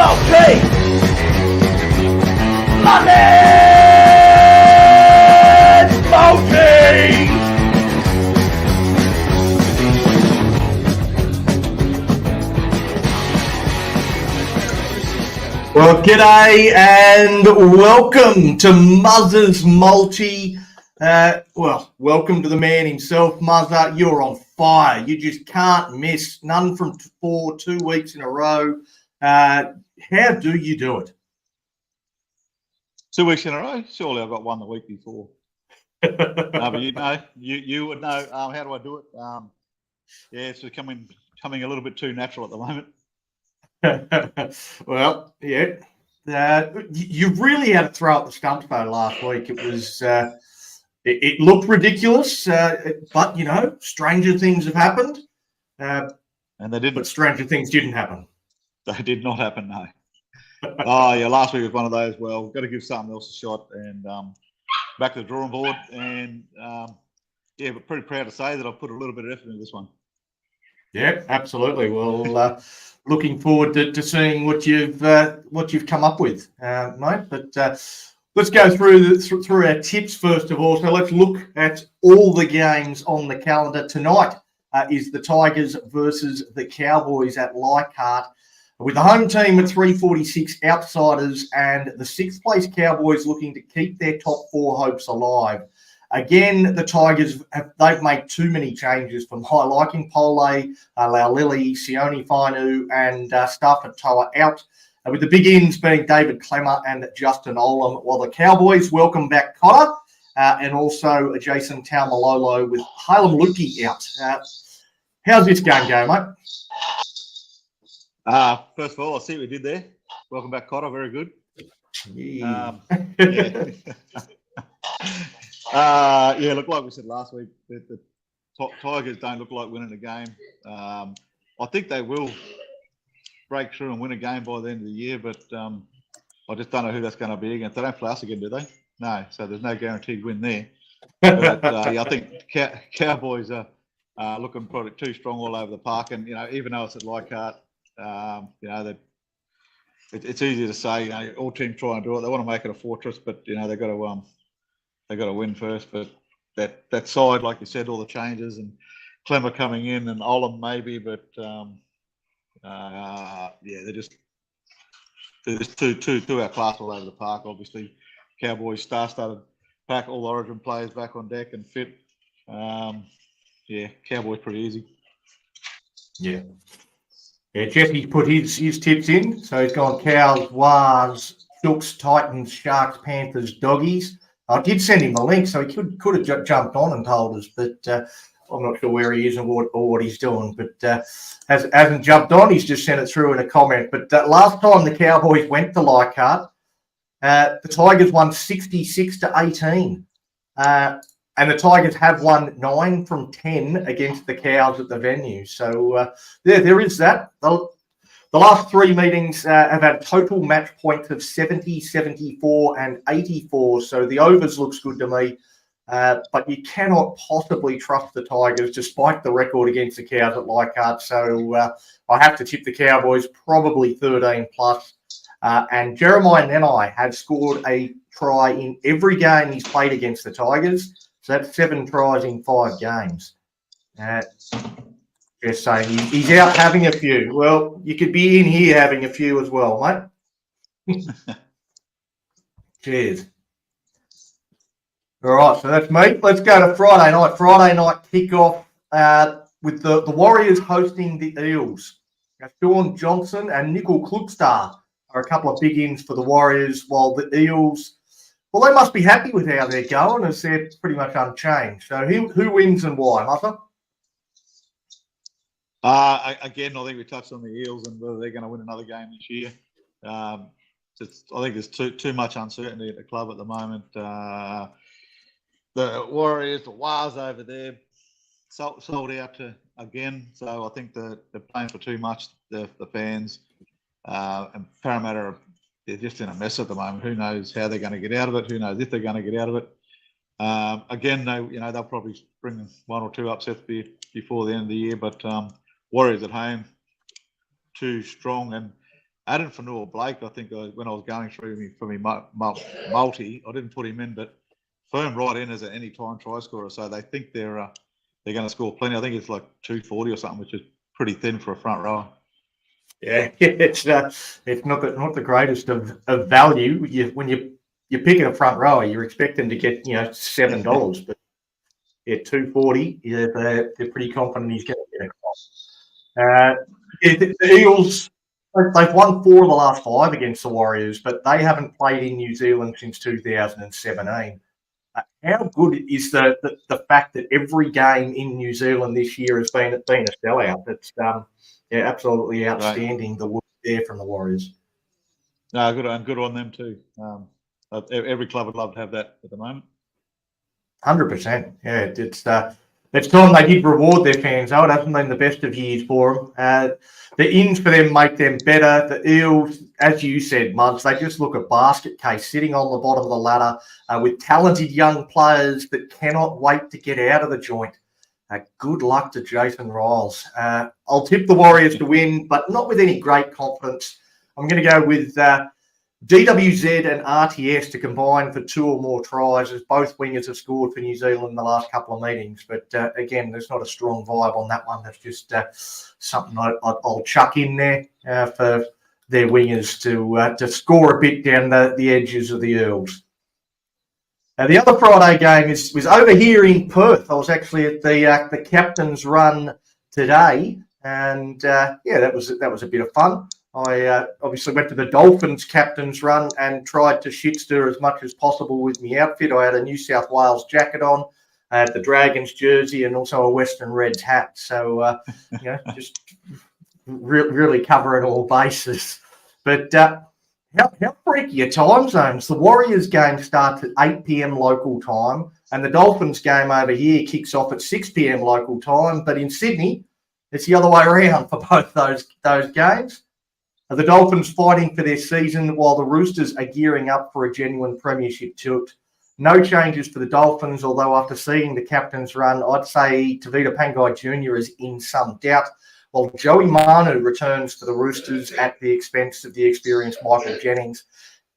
Multi! London Multi! Well, g'day and welcome to Muzzah's Multi. Welcome to the man himself, Muzzah. You're on fire. You just can't miss. None from 2 weeks in a row. How do you do it? 2 weeks in a row? Surely I got one the week before. No, but you would know. How do I do it? It's becoming a little bit too natural at the moment. Well, yeah. You really had to throw up the stumps though last week. It was it looked ridiculous, but you know, stranger things have happened. And they didn't. But stranger things didn't happen. They did not happen, no. Oh yeah, last week was one of those. Well, we've got to give something else a shot, and back to the drawing board. And but pretty proud to say that I've put a little bit of effort into this one. Yeah, absolutely. Well, looking forward to seeing what you've come up with, mate. But let's go through our tips first of all. So let's look at all the games on the calendar tonight. Is the Tigers versus the Cowboys at Leichhardt, with the home team at 346 outsiders and the sixth place Cowboys looking to keep their top four hopes alive. Again, the Tigers, they've made too many changes from high liking. Pole, Laulili, Sione Fainu and Stafford Toa out, with the big ins being David Clemmer and Justin Olam, while the Cowboys welcome back Cotter and also Jason Taumalolo with Halem Lukey out. How's this game going, mate? First of all, I see what we did there. Welcome back, Cotter. Very good. Yeah. Look, like we said last week, the Tigers don't look like winning a game. I think they will break through and win a game by the end of the year, but I just don't know who that's going to be against. They don't play us again, do they? No, so there's no guaranteed win there. But I think Cowboys are looking probably too strong all over the park, and even though it's at Leichhardt, it's easy to say. All teams try and do it. They want to make it a fortress, but they've got to win first. But that side, like you said, all the changes and Clemmer coming in and Olam maybe, but they're just too outclassed all over the park. Obviously, Cowboys star-studded pack, all Origin players back on deck and fit. Cowboys pretty easy. Yeah, Jesse's put his tips in. So he's gone Cows, Wars, Chooks, Titans, Sharks, Panthers, Doggies. I did send him the link, so he could have jumped on and told us, but I'm not sure where he is or what he's doing. But hasn't jumped on. He's just sent it through in a comment. But last time the Cowboys went to Leichhardt, the Tigers won 66-18. And the Tigers have won 9 from 10 against the Cows at the venue. So, there is that. The last 3 meetings have had total match points of 70, 74 and 84. So the overs looks good to me. But you cannot possibly trust the Tigers despite the record against the Cows at Leichhardt. So I have to tip the Cowboys probably 13 plus. And Jeremiah Nenai has scored a try in every game he's played against the Tigers. So that's 7 tries in 5 games. Just saying, he's out having a few. Well, you could be in here having a few as well, mate. Cheers. All right, so that's me. Let's go to Friday night. Friday night kickoff with the Warriors hosting the Eels. Now, Sean Johnson and Nickel Klugstar are a couple of big ins for the Warriors, while the Eels, well, they must be happy with how they're going, as they're pretty much unchanged. So who wins and why, Muzzah? Again, I think we touched on the Eels and whether they're going to win another game this year. I think there's too much uncertainty at the club at the moment. The Warriors, the Wars over there, sold out again. So I think they're playing for too much, the fans. And Parramatta, they're just in a mess at the moment. Who knows how they're going to get out of it? Who knows if they're going to get out of it? Again, they'll probably bring 1 or 2 upsets before the end of the year. But Warriors at home, too strong, and Adam Fanua-Blake, I think when I was going through for me multi, I didn't put him in, but firmed right in as an anytime try scorer. So they think they're going to score plenty. I think it's like 240 or something, which is pretty thin for a front rower. Yeah, it's not the greatest of value. When you're picking a front rower, you're expecting to get $7, but yeah, 240. Yeah, they're pretty confident he's going to get across. The Eagles, they've won 4 of the last 5 against the Warriors, but they haven't played in New Zealand since 2017. How good is the fact that every game in New Zealand this year has been a sellout? It's absolutely outstanding. Right. The work there from the Warriors. No, good on them too. Every club would love to have that at the moment. 100%. Yeah, it's time they did reward their fans. Though it hasn't been the best of years for them. The ins for them make them better. The Eels, as you said, Muzz, they just look a basket case sitting on the bottom of the ladder with talented young players that cannot wait to get out of the joint. Good luck to Jason Riles. I'll tip the Warriors to win, but not with any great confidence. I'm going to go with DWZ and RTS to combine for 2 or more tries, as both wingers have scored for New Zealand in the last couple of meetings. But again, there's not a strong vibe on that one. That's just something I'll chuck in there for their wingers to score a bit down the edges of the Earls. The other Friday game was over here in Perth. I was actually at the captain's run today, and that was a bit of fun. I obviously went to the Dolphins captain's run and tried to shit stir as much as possible with my outfit. I had a New South Wales jacket on, I had the Dragons jersey, and also a Western Reds hat. So just really covering all bases. But how freaky are time zones? The Warriors game starts at 8 p.m. local time, and the Dolphins game over here kicks off at 6 p.m. local time. But in Sydney, it's the other way around for both those games. The Dolphins fighting for their season while the Roosters are gearing up for a genuine premiership tilt. No changes for the Dolphins, although after seeing the captain's run, I'd say Tavita Pangai Jr. is in some doubt, while Joey Manu returns to the Roosters at the expense of the experienced Michael Jennings.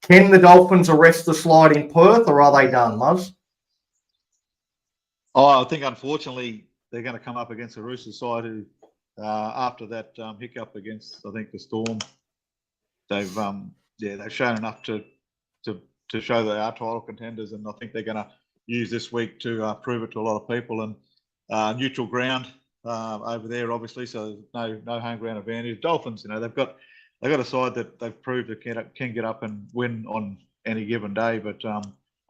Can the Dolphins arrest the slide in Perth, or are they done, Muzz? I think, unfortunately, they're going to come up against the Roosters side who, after that hiccup against, I think, the Storm, they've shown enough to show they are title contenders, and I think they're going to use this week to prove it to a lot of people. And neutral ground over there, obviously, so no home ground advantage. Dolphins, they've got a side that they've proved that can get up and win on any given day. But I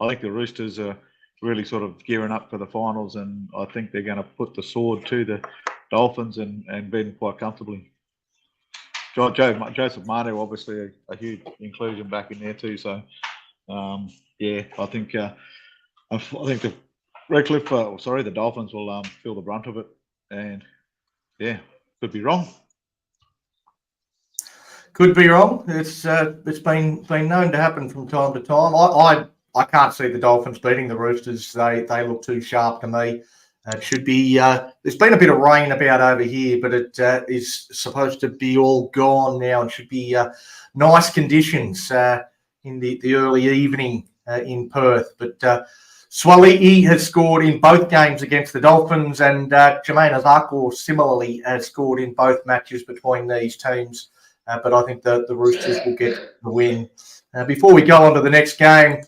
think the Roosters are really sort of gearing up for the finals, and I think they're going to put the sword to the Dolphins and beat quite comfortably. Joseph Manu, obviously a huge inclusion back in there too. So, I think the Redcliffe, the Dolphins will feel the brunt of it, and could be wrong. Could be wrong. It's been known to happen from time to time. I can't see the Dolphins beating the Roosters. They look too sharp to me. It should be. There's been a bit of rain about over here, but it is supposed to be all gone now and should be nice conditions in the early evening in Perth. But Swaliti has scored in both games against the Dolphins, and Jermaine Azarko similarly has scored in both matches between these teams. But I think the Roosters will get the win. Before we go on to the next game,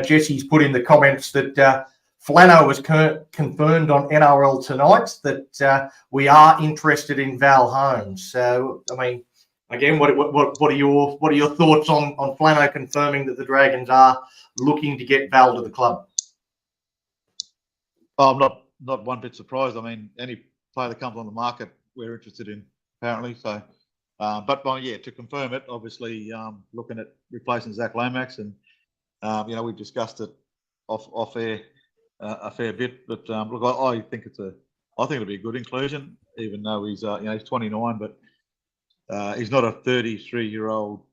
Jesse's put in the comments that Flano was confirmed on NRL tonight that we are interested in Val Holmes. So, I mean, again, what are your thoughts on Flano confirming that the Dragons are looking to get Val to the club? Oh, I'm not one bit surprised. I mean, any player that comes on the market, we're interested in, apparently. So, to confirm it, obviously, looking at replacing Zach Lomax, and we've discussed it off air a fair bit. But look, I think it'll be a good inclusion, even though he's he's 29, but he's not a 33-year-old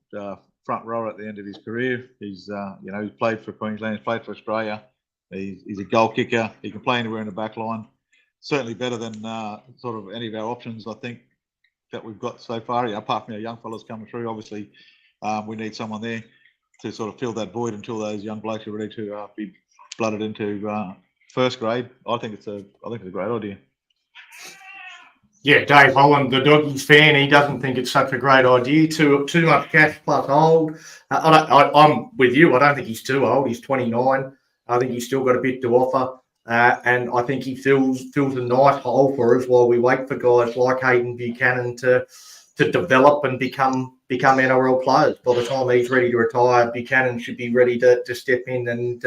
front rower at the end of his career. He's he's played for Queensland, he's played for Australia. He's a goal kicker. He can play anywhere in the back line. Certainly better than sort of any of our options, I think, that we've got so far. Yeah, apart from our young fellas coming through, obviously we need someone there to sort of fill that void until those young blokes are ready to be blooded into first grade. I think it's a great idea. Yeah, Dave Holland, the Doggies fan, he doesn't think it's such a great idea. Too much cash plus old. I'm with you. I don't think he's too old. He's 29. I think he's still got a bit to offer. And I think he fills a nice hole for us while we wait for guys like Hayden Buchanan to develop and become NRL players. By the time he's ready to retire, Buchanan should be ready to step in and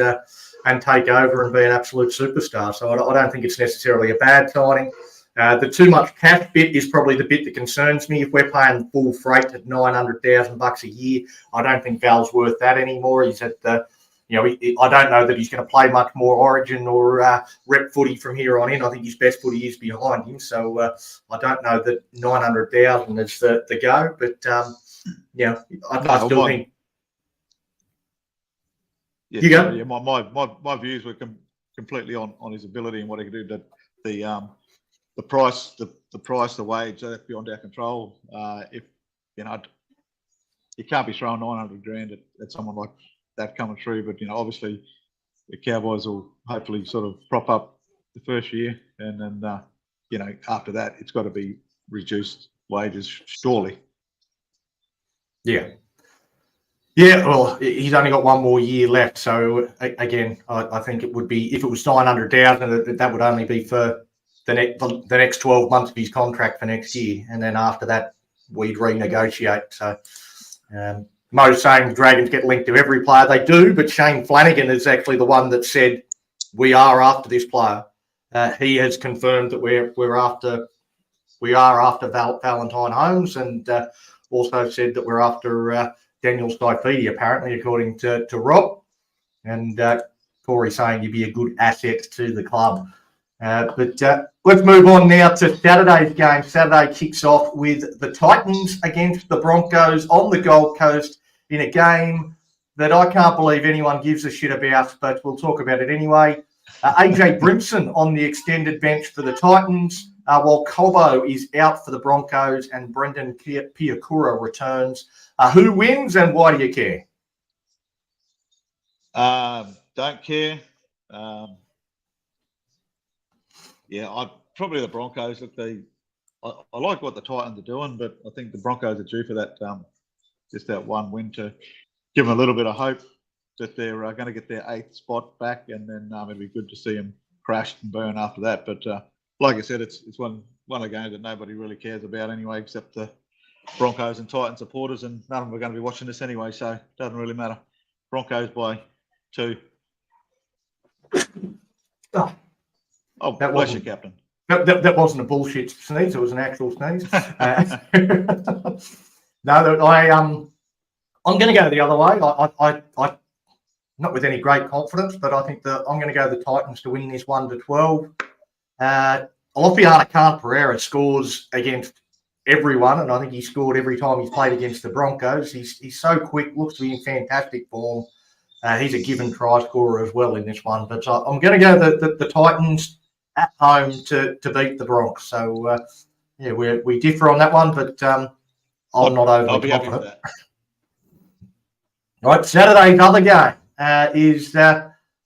take over and be an absolute superstar. So I don't think it's necessarily a bad signing. The too much cash bit is probably the bit that concerns me. If we're paying full freight at $900,000 a year, I don't think Val's worth that anymore. He's at the, I don't know that he's going to play much more Origin or rep footy from here on in. I think his best footy is behind him. So I don't know that 900,000 is the go. But I still think. Yeah, you go. Yeah, my views were completely on his ability and what he can do. That the price, the wage, that's beyond our control. If you can't be throwing 900 grand at someone like that coming through, but obviously the Cowboys will hopefully sort of prop up the first year, and then after that it's got to be reduced wages, surely. Yeah. Yeah, well, he's only got one more year left. So again, I think it would be, if it was 900,000, that would only be for the next 12 months of his contract for next year, and then after that we'd renegotiate. So Mo's saying the Dragons get linked to every player. They do, but Shane Flanagan is actually the one that said we are after this player. He has confirmed that we are after Valentine Holmes, and also said that we're after Daniel Saifidi, apparently, according to Rob. And Corey saying you'd be a good asset to the club. But let's move on now to Saturday's game. Saturday kicks off with the Titans against the Broncos on the Gold Coast in a game that I can't believe anyone gives a shit about, but we'll talk about it anyway. AJ Brimson on the extended bench for the Titans, while Cobo is out for the Broncos and Brendan Piakura returns. Who wins and why do you care? Don't care. I'd probably the Broncos. Look, I like what the Titans are doing, but I think the Broncos are due for that just that one win to give them a little bit of hope that they're going to get their 8th spot back, and then it'd be good to see them crash and burn after that. But like I said, it's one of the games that nobody really cares about anyway, except the Broncos and Titans supporters, and none of them are going to be watching this anyway, so it doesn't really matter. Broncos by 2. Oh, that bless you, Captain. That wasn't a bullshit sneeze. It was an actual sneeze. No, I'm going to go the other way. I not with any great confidence, but I think that I'm going to go the Titans to win this 1-12. Alofiana Khan-Pereira scores against everyone, and I think he scored every time he's played against the Broncos. He's so quick, looks to be in fantastic form. He's a given try scorer as well in this one. But I'm going to go the Titans at home to beat the Bronx. So, we differ on that one, but I'm not overly confident. Right, Saturday's other game is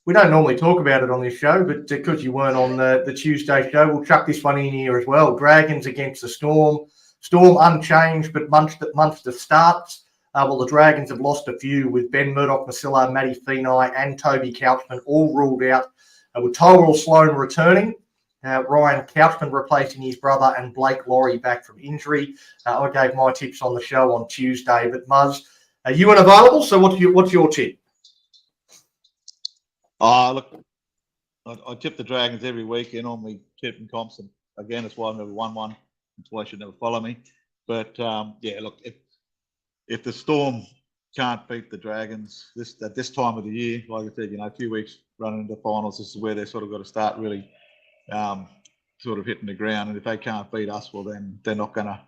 we don't normally talk about it on this show, but because you weren't on the Tuesday show, we'll chuck this one in here as well. Dragons against the Storm. Storm unchanged, but Munster starts. Well, the Dragons have lost a few with Ben Murdoch-Masila, Matty Feeney and Toby Couchman all ruled out. With Tyrell Sloan returning, Ryan Couchman replacing his brother, and Blake Laurie back from injury. I gave my tips on the show on Tuesday, but Muzz, are you unavailable? So what's your tip? Look, I tip the Dragons every week in on me tip and comps, and again, that's why I've never won one. That's why you should never follow me. But look, if the Storm can't beat the Dragons at this time of the year, like I said, a few weeks running into finals, this is where they've sort of got to start really sort of hitting the ground. And if they can't beat us, well, then they're not going to.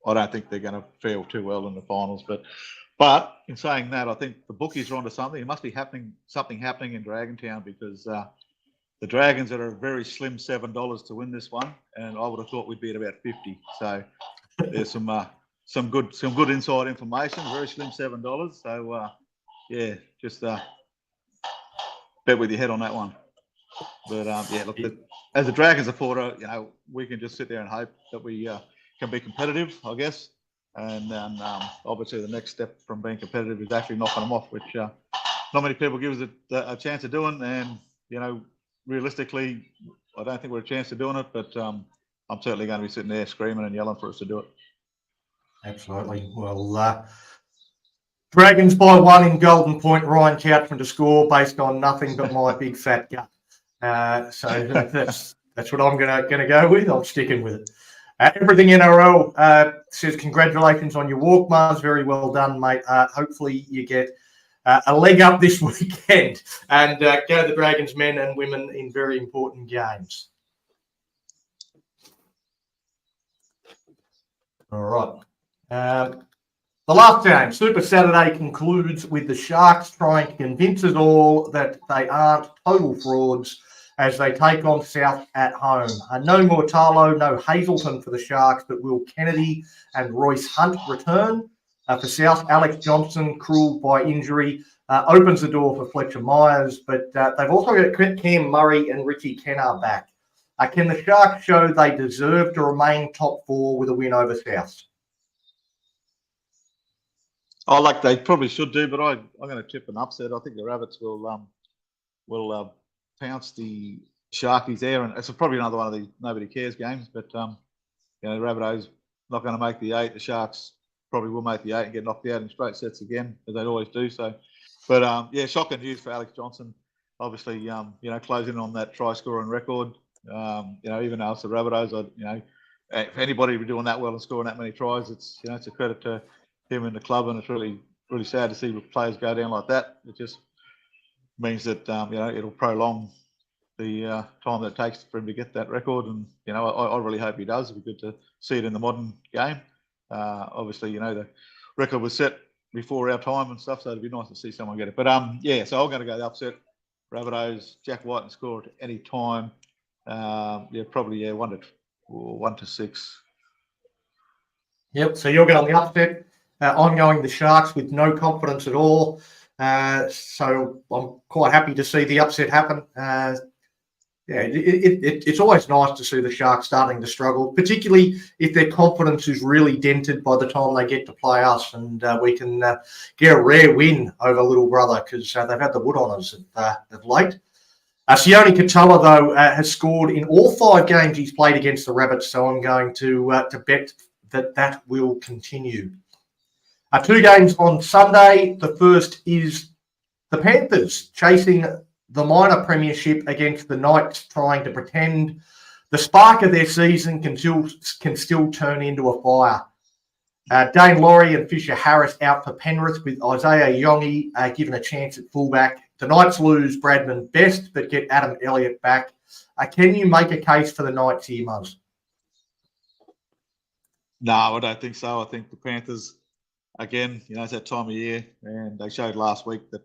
I don't think they're going to fare too well in the finals. But in saying that, I think the bookies are onto something. It must be something happening in Dragontown, because the Dragons are a very slim $7 to win this one, and I would have thought we'd be at about 50. So there's some good inside information. Very slim, $7. So yeah, just bet with your head on that one. But yeah, look, as a Dragon supporter, we can just sit there and hope that we can be competitive, I guess. And then obviously the next step from being competitive is actually knocking them off, which not many people give us a chance of doing. And realistically, I don't think we're a chance of doing it, but I'm certainly going to be sitting there screaming and yelling for us to do it. Absolutely. Well, Dragons by 1 in Golden Point. Ryan Couchman to score based on nothing but my big fat gut. So that's what I'm gonna go with. I'm sticking with it. Everything NRL says congratulations on your walk, Mars. Very well done, mate. Hopefully you get a leg up this weekend and go the Dragons men and women in very important games. All right. The last game, Super Saturday, concludes with the Sharks trying to convince us all that they aren't total frauds as they take on South at home. No Mortalo, no Hazelton for the Sharks, but Will Kennedy and Royce Hunt return. For South, Alex Johnson, cruel by injury, opens the door for Fletcher Myers, but they've also got Cam Murray and Richie Kennar back. Can the Sharks show they deserve to remain top 4 with a win over South? They probably should do, but I'm going to tip an upset. I think the Rabbits will pounce the Sharkies there, and it's probably another one of the nobody cares games. But the Rabbitohs not going to make the 8. The Sharks probably will make the 8 and get knocked out in straight sets again, as they'd always do. So, but yeah, shocking news for Alex Johnson. Obviously, closing on that try scoring record. Even though it's the Rabbitohs, if anybody be doing that well and scoring that many tries, it's a credit to him in the club, and it's really, really sad to see players go down like that. It just means that it'll prolong the time that it takes for him to get that record, and I really hope he does. It'd be good to see it in the modern game. Obviously, the record was set before our time and stuff, so it'd be nice to see someone get it. But yeah, so I'm going to go the upset. Rabbitohs, Jack White, and score at any time. Probably 1 to 6. Yep. So you're going the upset. I'm going the Sharks with no confidence at all. So I'm quite happy to see the upset happen. It's always nice to see the Sharks starting to struggle, particularly if their confidence is really dented by the time they get to play us, and we can get a rare win over little brother, because they've had the wood on us of late. Sione Katoa, though, has scored in all 5 games he's played against the Rabbits, so I'm going to bet that will continue. 2 games on Sunday. The first is the Panthers chasing the minor premiership against the Knights, trying to pretend the spark of their season can still turn into a fire. Dane Laurie and Fisher Harris out for Penrith, with Isaiah Yongi given a chance at fullback. The Knights lose Bradman Best, but get Adam Elliott back. Can you make a case for the Knights here, Muzz? No, I don't think so. I think the Panthers, again, it's that time of year, and they showed last week that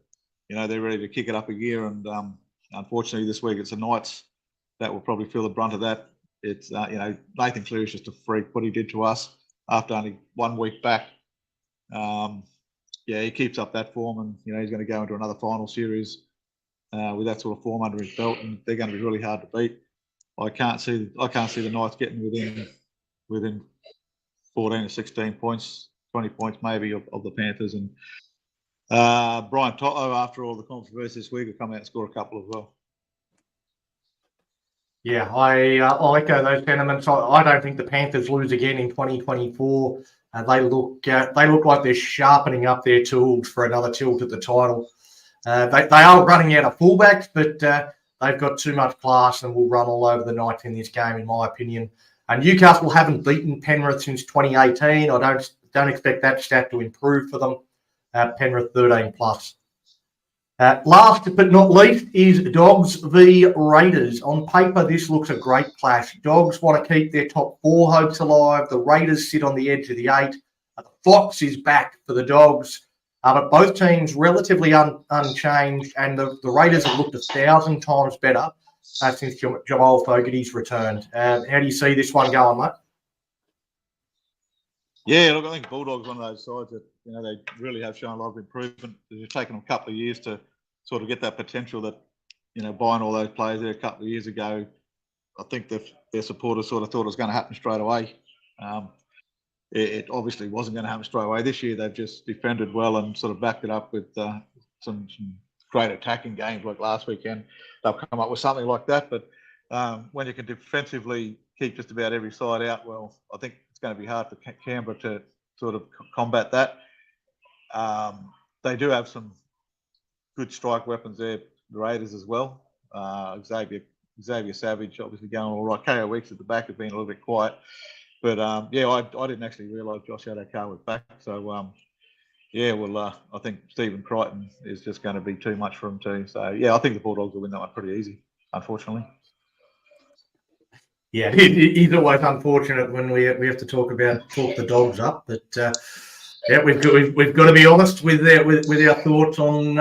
they're ready to kick it up a gear. And unfortunately, this week it's the Knights that will probably feel the brunt of that. It's Nathan Cleary is just a freak. What he did to us after only 1 week back. He keeps up that form, and he's going to go into another final series with that sort of form under his belt, and they're going to be really hard to beat. I can't see the Knights getting within 14 to 16 points, 20 points maybe of the Panthers. And Brian Toto, after all the controversy this week, will come out and score a couple as well. Yeah, I echo those sentiments. I don't think the Panthers lose again in 2024. They look like they're sharpening up their tools for another tilt at the title. They are running out of fullbacks, but they've got too much class and will run all over the Knights in this game, in my opinion. Newcastle haven't beaten Penrith since 2018. I don't expect that stat to improve for them. Penrith 13 plus. Last but not least is Dogs v Raiders. On paper, this looks a great clash. Dogs want to keep their top 4 hopes alive. The Raiders sit on the edge of the 8. The Fox is back for the Dogs. But both teams relatively unchanged, and the Raiders have looked 1,000 times better since Jamal Fogarty's returned. How do you see this one going, mate? Yeah, look, I think Bulldogs one of those sides that they really have shown a lot of improvement. It's taken them a couple of years to sort of get that potential that buying all those players there a couple of years ago. I think their supporters sort of thought it was going to happen straight away. It obviously wasn't going to happen straight away. This year they've just defended well and sort of backed it up with some great attacking games like last weekend. They'll come up with something like that. But when you can defensively keep just about every side out, well, I think it's going to be hard for Canberra to sort of combat that. They do have some good strike weapons there, the Raiders as well. Xavier Savage obviously going all right. KO Weeks at the back have been a little bit quiet. But, I didn't actually realise Josh Adokar was back. So, I think Stephen Crichton is just going to be too much for him too. So, yeah, I think the Bulldogs will win that one pretty easy, unfortunately. Yeah, it's always unfortunate when we have to talk the Dogs up. But, we've got to be honest with our thoughts on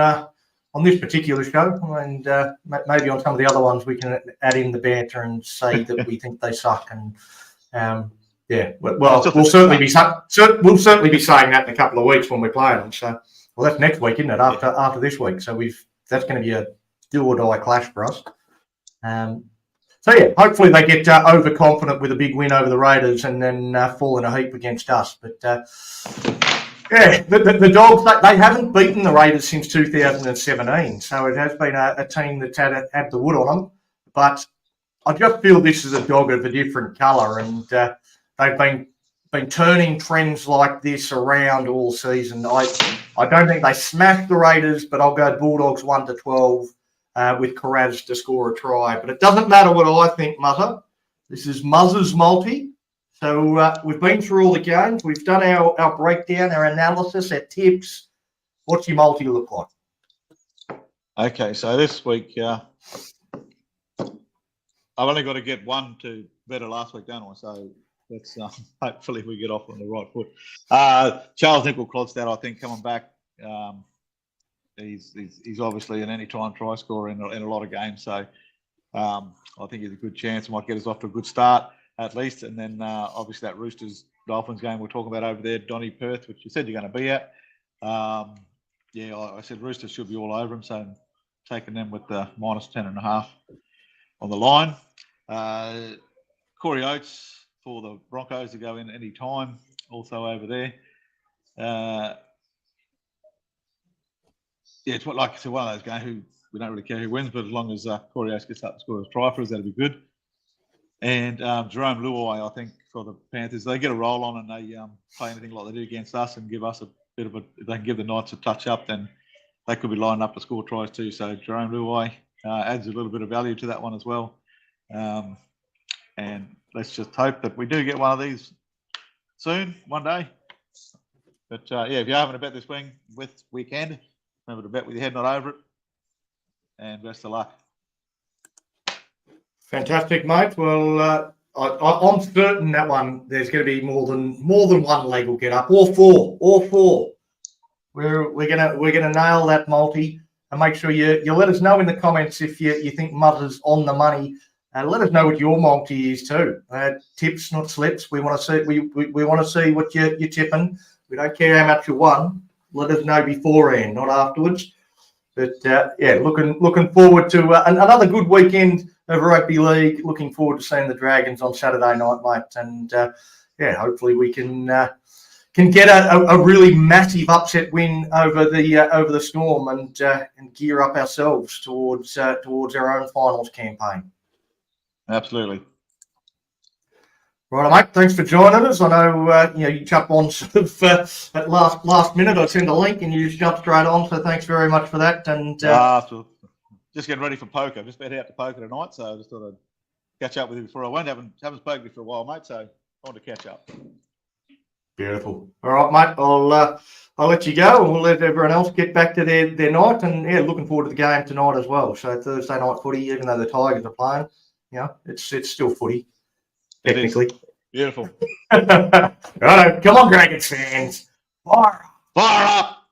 this particular show, and maybe on some of the other ones we can add in the banter and say that we think they suck. And we'll certainly be saying that in a couple of weeks when we're playing them. So, well, that's next week, isn't it? After this week, so that's going to be a do or die clash for us. Hopefully they get overconfident with a big win over the Raiders and then fall in a heap against us. But the Dogs, they haven't beaten the Raiders since 2017, so it has been a team that's had the wood on them. But I just feel this is a dog of a different colour, and they've been turning trends like this around all season. I don't think they smashed the Raiders, but I'll go Bulldogs 1-12 with Carraz to score a try. But it doesn't matter what I think, Muzzah. This is Muzzah's multi. So we've been through all the games. We've done our breakdown, our analysis, our tips. What's your multi look like? Okay, so this week, I've only got to get one to better last week, don't I? So let's hopefully we get off on the right foot. Charles Nichol-Clodstad, I think, coming back. He's obviously an anytime try scorer in a lot of games. So I think he's a good chance. Might get us off to a good start at least. And then obviously that Roosters-Dolphins game we're talking about over there, Donny Perth, which you said you're going to be at. I said Roosters should be all over him. So I'm taking them with the -10.5 on the line. Corey Oates for the Broncos to go in any time, also over there. It's like I said, one of those games who we don't really care who wins, but as long as Corey Oates gets up and scores a try for us, that'll be good. And Jerome Luai, I think, for the Panthers, they get a roll on and they play anything like they do against us and give us a bit of if they can give the Knights a touch up, then they could be lining up to score tries too. So Jerome Luai adds a little bit of value to that one as well. And let's just hope that we do get one of these soon, one day. But if you're having a bet this weekend, remember to bet with your head not over it. And best of luck. Fantastic, mate. Well, I'm certain that one there's going to be more than one leg will get up, or four. We're gonna nail that multi, and make sure you let us know in the comments if you think Muzzah's on the money. Let us know what your multi is too. Tips, not slips. We want to see we want to see what you're tipping. We don't care how much you won. Let us know beforehand, not afterwards. But looking forward to another good weekend of rugby league. Looking forward to seeing the Dragons on Saturday night, mate. And hopefully we can get a really massive upset win over the Storm and gear up ourselves towards our own finals campaign. Absolutely. Right, mate. Thanks for joining us. I know you jump on sort of at last minute. I send a link and you just jump straight on. So thanks very much for that. And just getting ready for poker. Just been out to poker tonight, so I just thought I'd catch up with you before I went. Haven't spoken to you for a while, mate. So I want to catch up. Beautiful. All right, mate. I'll let you go, and we'll let everyone else get back to their night. And looking forward to the game tonight as well. So Thursday night footy, even though the Tigers are playing, it's still footy. Technically. Beautiful. Right, come on, Dragons fans. Fire up!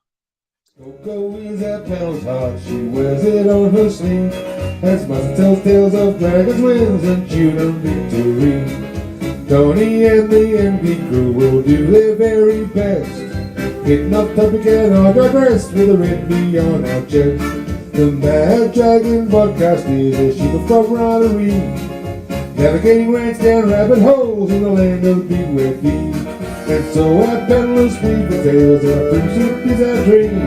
Coco is at Pell's heart, she wears it on her sleeve. As Muzzah tells tales of dragons, wins and Judah victory. Tony and the MD crew will do their very best. Getting off topic and I digress with a red V on our chest. The Mad Dragon podcast is a sheep of camaraderie, navigating rants down rabbit holes in the land of the big wet feet. And so our peddlers weave the tales and our pursuit is our dream.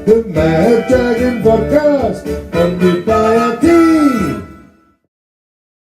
The Mad Dragon podcast, under